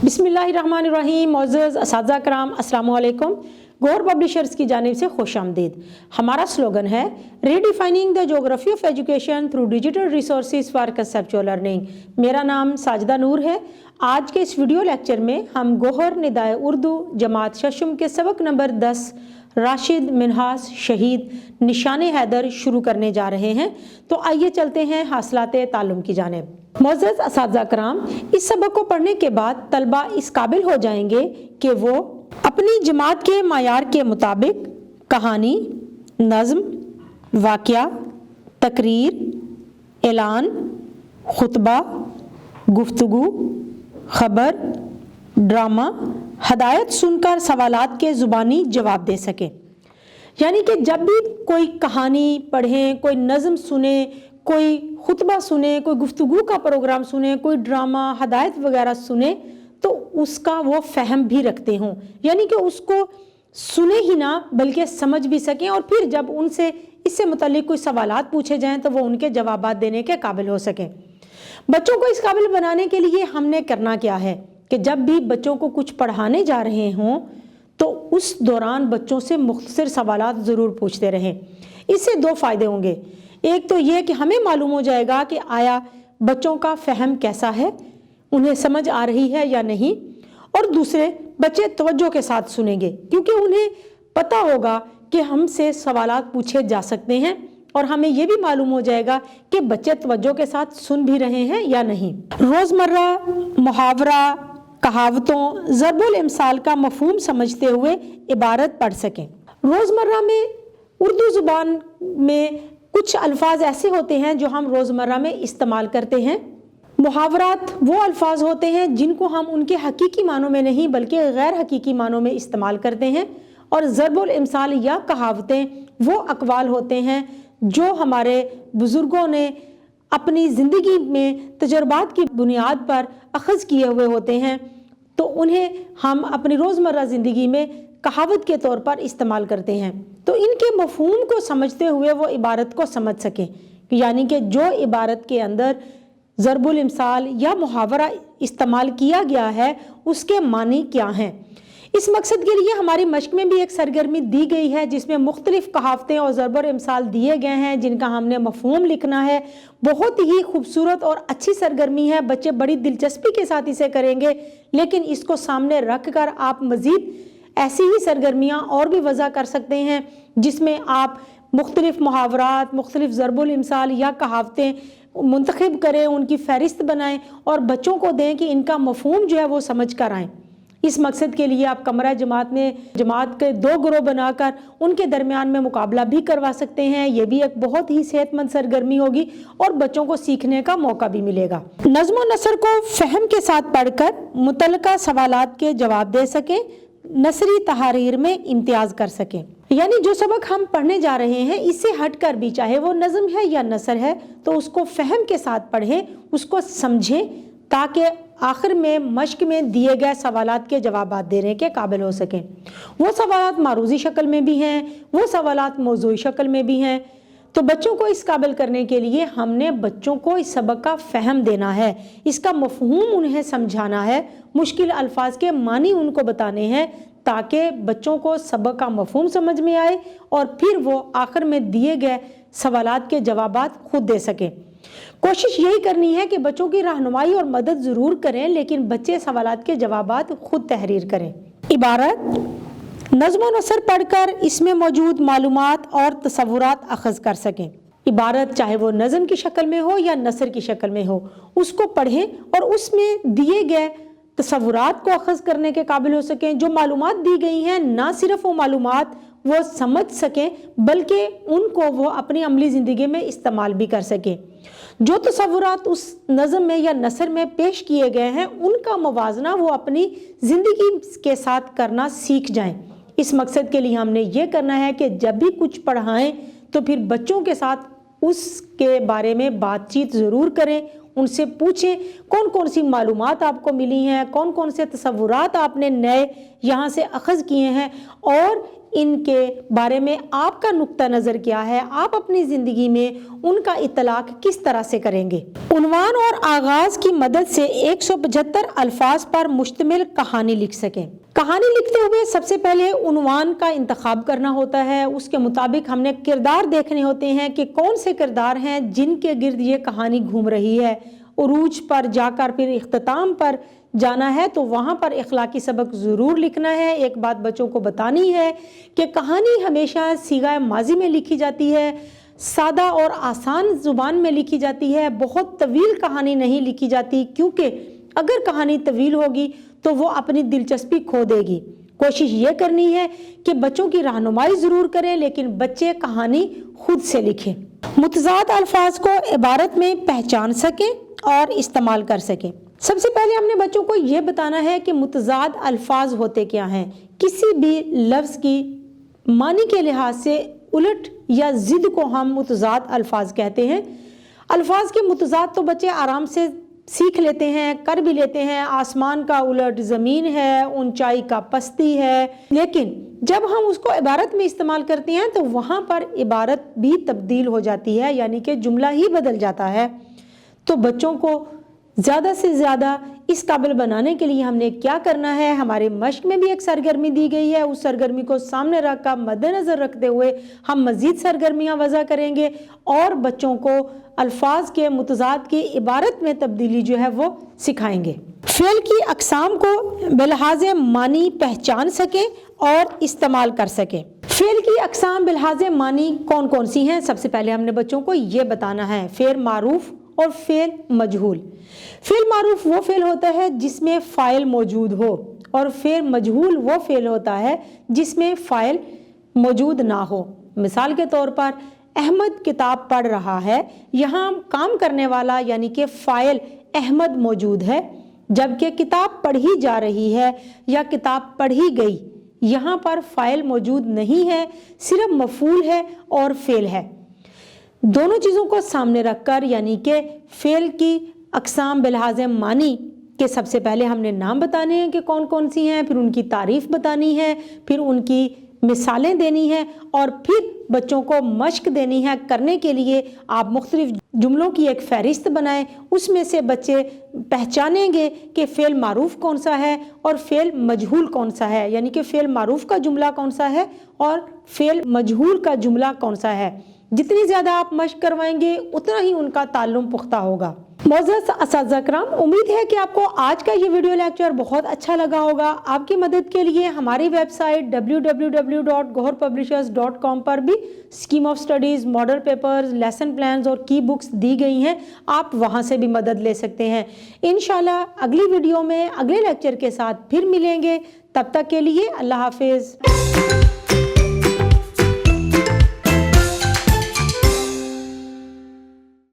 बिस्मिल्लाहिर्रहमानिर्रहीम। मोअज़्ज़ज़ असातिज़ा कराम, अस्सलामु अलैकुम। गौहर पब्लिशर्स की जानिब से खुश आमदीद। हमारा स्लोगन है redefining the geography of education through digital resources for conceptual learning. मेरा नाम साजिदा नूर है। आज के इस वीडियो लेक्चर में हम गौहर निदाए उर्दू जमात शशम के सबक नंबर 10 राशिद मिन्हास शहीद निशाने हैदर शुरू करने जा रहे हैं। तो आइए चलते हैं हासिलाते ताल्लुम की जानिब। मोअज़्ज़ज़ असातिज़ा कराम, इस सबक को पढ़ने के बाद तलबा इस काबिल हो जाएंगे कि वो अपनी जमात के मायार के मुताबिक कहानी, नज़्म, वाक़या, तकरीर, ऐलान, खुतबा, गुफ्तगू, खबर, ड्रामा, हदायत सुनकर सवालात के ज़ुबानी जवाब दे सके। यानी कि जब भी कोई कहानी पढ़ें, कोई नज़्म सुने, कोई खुतबा सुने, कोई गुफ्तगू का प्रोग्राम सुने, कोई ड्रामा, हदायत वगैरह सुने, तो उसका वो फ़हम भी रखते हों। यानी कि उसको सुने ही ना बल्कि समझ भी सकें, और फिर जब उनसे इससे मुताल्लिक़ कोई सवालात पूछे जाएं तो वो उनके जवाबात देने के काबिल हो सकें। बच्चों को इस काबिल बनाने के लिए हमने करना क्या है कि जब भी बच्चों को कुछ पढ़ाने जा रहे हों तो उस दौरान बच्चों से मुख्तसर सवालात ज़रूर पूछते रहें। इससे दो फ़ायदे होंगे। एक तो ये कि हमें मालूम हो जाएगा कि आया बच्चों का फ़हम कैसा है, उन्हें समझ आ रही है या नहीं, और दूसरे बच्चे तवज्जो के साथ सुनेंगे क्योंकि उन्हें पता होगा कि हमसे सवालात पूछे जा सकते हैं, और हमें ये भी मालूम हो जाएगा कि बच्चे तवज्जो के साथ सुन भी रहे हैं या नहीं। रोज़मर्रा मुहावरा, कहावतों, ज़रबुल इम्साल का मफ़हूम समझते हुए इबारत पढ़ सकें। रोज़मर्रा में उर्दू ज़ुबान में कुछ अल्फाज ऐसे होते हैं जो हम रोज़मर्रा में इस्तेमाल करते हैं। मुहावरात वो अल्फाज होते हैं जिनको हम उनके हकीकी मानों में नहीं बल्कि गैर हकीकी मानों में इस्तेमाल करते हैं, और ज़रबुल इम्साल या कहावतें वो अक़वाल होते हैं जो हमारे बुज़ुर्गों ने अपनी ज़िंदगी में तजुर्बात की बुनियाद पर अख़ज़ किए हुए होते हैं, तो उन्हें हम अपनी रोज़मर्रा ज़िंदगी में कहावत के तौर पर इस्तेमाल करते हैं। तो इनके मफ़हूम को समझते हुए वो इबारत को समझ सकें, यानी कि जो इबारत के अंदर ज़रबुल इम्साल या मुहावरा इस्तेमाल किया गया है उसके मानी क्या हैं। इस मकसद के लिए हमारी मश्क में भी एक सरगर्मी दी गई है जिसमें मुख्तलिफ़ कहावतें और ज़रबुल इम्साल दिए गए हैं जिनका हमने मफ़हूम लिखना है। बहुत ही खूबसूरत और अच्छी सरगर्मी है, बच्चे बड़ी दिलचस्पी के साथ इसे करेंगे, लेकिन इसको सामने रख कर आप मज़ीद ऐसी ही सरगर्मियाँ और भी वज़ा कर सकते हैं जिसमें आप मुख्तलिफ़ मुहावरात, मुख्तलिफ़ ज़रबुल इम्साल या कहावतें मुंतखब करें, उनकी फ़हरिस्त बनाएं और बच्चों को दें कि इनका मफ़हूम जो है वो समझ कर आएँ। इस मकसद के लिए आप कमरा जमात में जमात के 2 ग्रोह बनाकर उनके दरमियान में मुकाबला भी करवा सकते हैं। ये भी एक बहुत ही सेहतमंद सरगर्मी होगी और बच्चों को सीखने का मौका भी मिलेगा। नज़्म व नसर को फ़हम के साथ पढ़कर मुतल्लिका सवालात के जवाब दे सकें, नसरी तहारीर में इम्तियाज़ कर सकें। यानी जो सबक हम पढ़ने जा रहे हैं इससे हटकर भी, चाहे वो नज़्म है या नसर है, तो उसको फ़हम के साथ पढ़ें, उसको समझें, ताकि आखिर में मश्क में दिए गए सवालात के जवाबात देने के काबिल हो सकें। वो सवालात मारूज़ी शक्ल में भी हैं, वो सवालात मौज़ूई शक्ल में भी हैं। तो बच्चों को इस काबिल करने के लिए हमने बच्चों को इस सबक का फ़हम देना है, इसका मफ़हूम उन्हें समझाना है, मुश्किल अल्फाज के मानी उनको बताने हैं ताकि बच्चों को सबक का मफ़हूम समझ में आए और फिर वो आखिर में दिए गए सवालात के जवाबात खुद दे सकें। कोशिश यही करनी है कि बच्चों की रहनुमाई और मदद ज़रूर करें, लेकिन बच्चे सवालात के जवाबात खुद तहरीर करें। इबारत, नज़्म व नसर पढ़कर इसमें मौजूद मालूमात और तसव्वुरात अख़ज़ कर सकें। इबारत चाहे वो नज़्म की शक्ल में हो या नसर की शक्ल में हो, उसको पढ़ें और उसमें दिए गए तसव्वुरात को अख़ज़ करने के काबिल हो सकें। जो मालूमात दी गई हैं ना सिर्फ वो मालूमात वो समझ सकें बल्कि उनको वो अपनी अमली ज़िंदगी में इस्तेमाल भी कर सकें। जो तसव्वुरात उस नज़्म में या नसर में पेश किए गए हैं उनका मुवाज़ना वो अपनी ज़िंदगी के साथ करना सीख जाएं। इस मकसद के लिए हमने ये करना है कि जब भी कुछ पढ़ाएं तो फिर बच्चों के साथ उसके बारे में बातचीत ज़रूर करें, उनसे पूछें कौन कौन सी मालूमात आपको मिली हैं, कौन कौन से तसव्वुरात आपने नए यहाँ से अख़ज़ किए हैं, और ان کے بارے میں آپ کا نقطہ نظر کیا ہے، آپ اپنی زندگی میں ان کا اطلاق کس طرح سے کریں گے۔ عنوان اور آغاز کی مدد سے 175 الفاظ پر مشتمل کہانی لکھ سکیں۔ کہانی لکھتے ہوئے سب سے پہلے عنوان کا انتخاب کرنا ہوتا ہے، اس کے مطابق ہم نے کردار دیکھنے ہوتے ہیں کہ کون سے کردار ہیں جن کے گرد یہ کہانی گھوم رہی ہے۔ عروج پر جا کر پھر اختتام پر جانا ہے تو وہاں پر اخلاقی سبق ضرور لکھنا ہے۔ ایک بات بچوں کو بتانی ہے کہ کہانی ہمیشہ صیغہ ماضی میں لکھی جاتی ہے، سادہ اور آسان زبان میں لکھی جاتی ہے، بہت طویل کہانی نہیں لکھی جاتی، کیونکہ اگر کہانی طویل ہوگی تو وہ اپنی دلچسپی کھو دے گی۔ کوشش یہ کرنی ہے کہ بچوں کی رہنمائی ضرور کریں لیکن بچے کہانی خود سے لکھیں۔ متضاد الفاظ کو عبارت میں پہچان سکیں اور استعمال کر سکیں۔ سب سے پہلے ہم نے بچوں کو یہ بتانا ہے کہ متضاد الفاظ ہوتے کیا ہیں۔ کسی بھی لفظ کی معنی کے لحاظ سے الٹ یا ضد کو ہم متضاد الفاظ کہتے ہیں۔ الفاظ کے متضاد تو بچے آرام سے سیکھ لیتے ہیں، کر بھی لیتے ہیں۔ آسمان کا الٹ زمین ہے، اونچائی کا پستی ہے، لیکن جب ہم اس کو عبارت میں استعمال کرتے ہیں تو وہاں پر عبارت بھی تبدیل ہو جاتی ہے، یعنی کہ جملہ ہی بدل جاتا ہے۔ تو بچوں کو زیادہ سے زیادہ اس قابل بنانے کے لیے ہم نے کیا کرنا ہے، ہمارے مشق میں بھی ایک سرگرمی دی گئی ہے، اس سرگرمی کو سامنے رکھ کر مد نظر رکھتے ہوئے ہم مزید سرگرمیاں وضع کریں گے اور بچوں کو الفاظ کے متضاد کی عبارت میں تبدیلی جو ہے وہ سکھائیں گے۔ فعل کی اقسام کو بلحاظ معنی پہچان سکیں اور استعمال کر سکیں۔ فعل کی اقسام بلحاظ معنی کون کون سی ہیں؟ سب سے پہلے ہم نے بچوں کو یہ بتانا ہے، فعل معروف اور فعل مجہول۔ فعل معروف وہ فعل ہوتا ہے جس میں فاعل موجود ہو، اور فعل مجہول وہ فعل ہوتا ہے جس میں فاعل موجود نہ ہو۔ مثال کے طور پر احمد کتاب پڑھ رہا ہے، یہاں کام کرنے والا یعنی کہ فاعل احمد موجود ہے، جبکہ کتاب پڑھی جا رہی ہے یا کتاب پڑھی گئی، یہاں پر فاعل موجود نہیں ہے، صرف مفعول ہے اور فعل ہے۔ دونوں چیزوں کو سامنے رکھ کر یعنی کہ فعل کی اقسام بلحاظ معنی کے سب سے پہلے ہم نے نام بتانے ہیں کہ کون کون سی ہیں، پھر ان کی تعریف بتانی ہے، پھر ان کی مثالیں دینی ہیں، اور پھر بچوں کو مشق دینی ہے۔ کرنے کے لیے آپ مختلف جملوں کی ایک فہرست بنائیں، اس میں سے بچے پہچانیں گے کہ فعل معروف کون سا ہے اور فعل مجہول کون سا ہے، یعنی کہ فعل معروف کا جملہ کون سا ہے اور فعل مجہول کا جملہ کون سا ہے۔ جتنی زیادہ آپ مشق کروائیں گے اتنا ہی ان کا تعلم پختہ ہوگا۔ معزز اساتذہ کرام، امید ہے کہ آپ کو آج کا یہ ویڈیو لیکچر بہت اچھا لگا ہوگا۔ آپ کی مدد کے لیے ہماری ویب سائٹ www.goharpublishers.com پر بھی scheme of studies, model papers, lesson plans اور کی بکس دی گئی ہیں، آپ وہاں سے بھی مدد لے سکتے ہیں۔ انشاءاللہ اگلی ویڈیو میں اگلے لیکچر کے ساتھ پھر ملیں گے، تب تک کے لیے اللہ حافظ۔